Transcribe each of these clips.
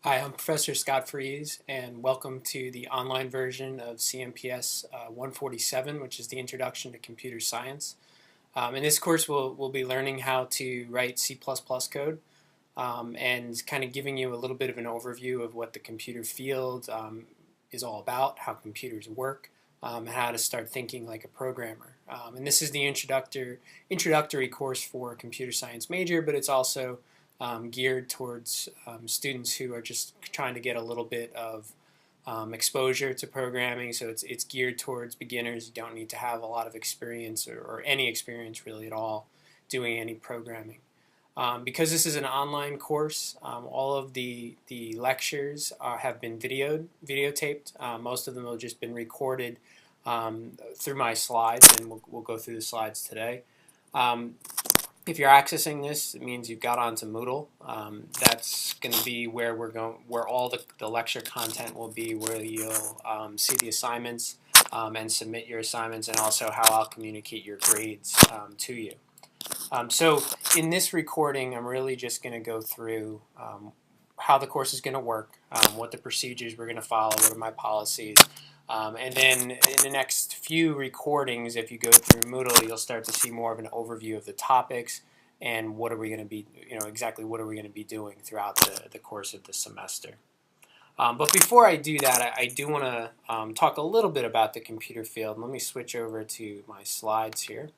Hi, I'm Professor Scott Fries, and welcome to the online version of CMPS 147, which is the Introduction to Computer Science. In this course, we'll be learning how to write C++ code and kind of giving you a little bit of an overview of what the computer field is all about, how computers work, and how to start thinking like a programmer. And this is the introductory course for a computer science major, but it's also geared towards students who are just trying to get a little bit of exposure to programming. So it's geared towards beginners. You don't need to have a lot of experience or any experience really at all doing any programming. Because this is an online course, all of the lectures have been videotaped. Most of them have just been recorded through my slides, and we'll go through the slides today. If you're accessing this, it means you've got onto Moodle. That's going to be where where all the lecture content will be, where you'll see the assignments and submit your assignments, and also how I'll communicate your grades to you. So in this recording, I'm really just going to go through how the course is going to work, what the procedures we're going to follow, what are my policies. And then in the next few recordings, if you go through Moodle, you'll start to see more of an overview of the topics and what are we going to be, exactly what are we going to be doing throughout the course of the semester. But before I do that, I do want to talk a little bit about the computer field. Let me switch over to my slides here.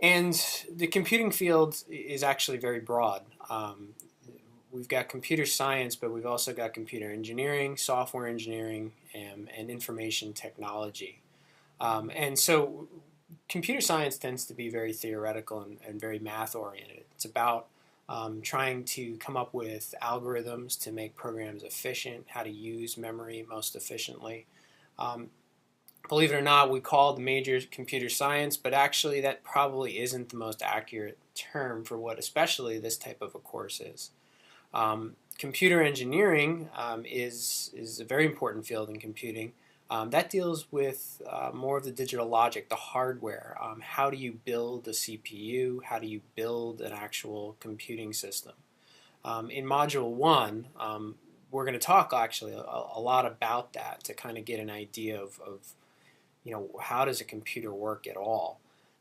And the computing field is actually very broad. We've got computer science, but we've also got computer engineering, software engineering, and information technology. And so computer science tends to be very theoretical and very math-oriented. It's about trying to come up with algorithms to make programs efficient, how to use memory most efficiently. Believe it or not, we call the major computer science, but actually that probably isn't the most accurate term for what especially this type of a course is. Computer engineering is a very important field in computing. That deals with more of the digital logic, the hardware. How do you build a CPU? How do you build an actual computing system? In Module 1, we're going to talk actually a lot about that to kind of get an idea of how does a computer work at all.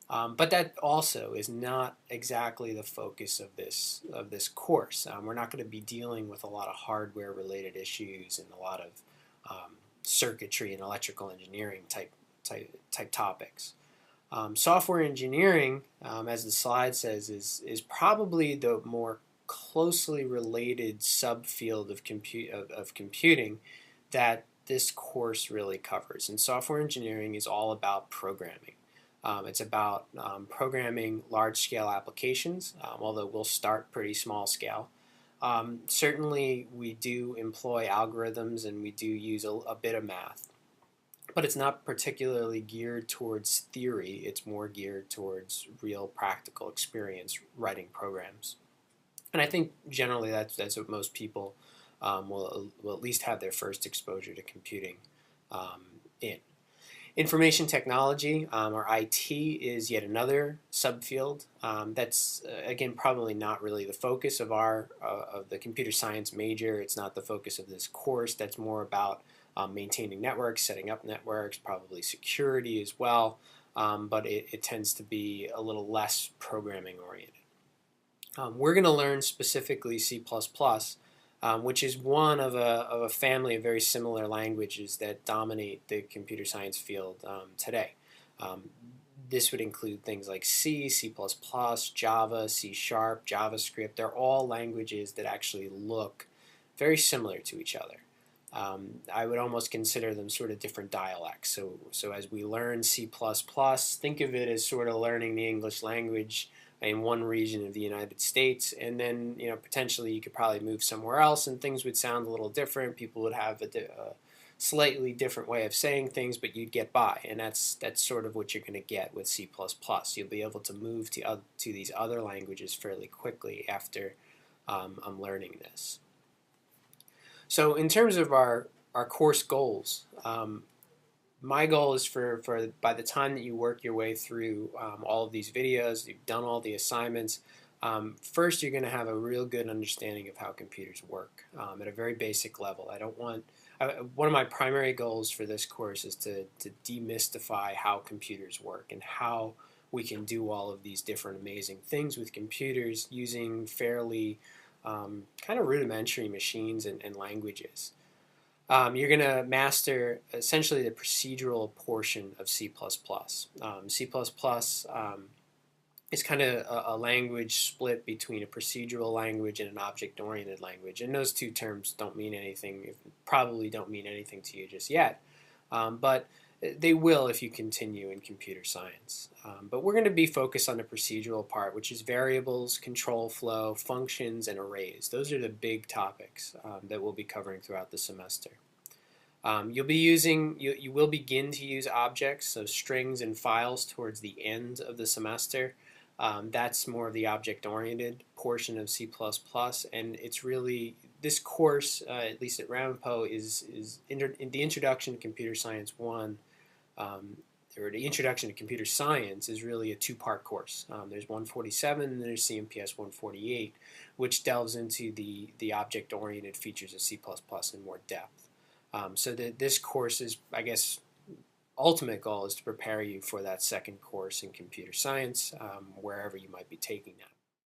But that also is not exactly the focus of this course. We're not going to be dealing with a lot of hardware-related issues and a lot of circuitry and electrical engineering type topics. Software engineering, as the slide says, is probably the more closely related subfield of computing that this course really covers. And software engineering is all about programming. It's about programming large-scale applications, although we'll start pretty small scale. Certainly, we do employ algorithms and we do use a bit of math, but it's not particularly geared towards theory. It's more geared towards real practical experience writing programs. And I think generally that's what most people will at least have their first exposure to computing in. Information technology, or IT, is yet another subfield. That's again probably not really the focus of of the computer science major. It's not the focus of this course. That's more about maintaining networks, setting up networks, probably security as well. But it tends to be a little less programming oriented. We're going to learn specifically C++. Which is one of a family of very similar languages that dominate the computer science field today. This would include things like C, C++, Java, C#, JavaScript. They're all languages that actually look very similar to each other. I would almost consider them sort of different dialects. So as we learn C++, think of it as sort of learning the English language in one region of the United States, and then potentially you could probably move somewhere else and things would sound a little different. People would have a slightly different way of saying things, but you'd get by, and that's sort of what you're going to get with C++. You'll be able to move to these other languages fairly quickly after I'm learning this. So in terms of our course goals, my goal is for by the time that you work your way through all of these videos, you've done all the assignments, First, you're going to have a real good understanding of how computers work at a very basic level. One of my primary goals for this course is to demystify how computers work and how we can do all of these different amazing things with computers using fairly kind of rudimentary machines and languages. You're going to master essentially the procedural portion of C++. C++ is kind of a language split between a procedural language and an object-oriented language. And those two terms don't mean anything, probably don't mean anything to you just yet. But they will if you continue in computer science. But we're going to be focused on the procedural part, which is variables, control flow, functions, and arrays. Those are the big topics that we'll be covering throughout the semester. You will begin to use objects, so strings and files, towards the end of the semester. That's more of the object-oriented portion of C++, and it's really, this course, at least at Ramapo, is in the Introduction to Computer Science 1, or the Introduction to Computer Science is really a two-part course. There's 147 and there's CMPS 148, which delves into the object-oriented features of C++ in more depth. So this course is, I guess, ultimate goal is to prepare you for that second course in computer science, wherever you might be taking that.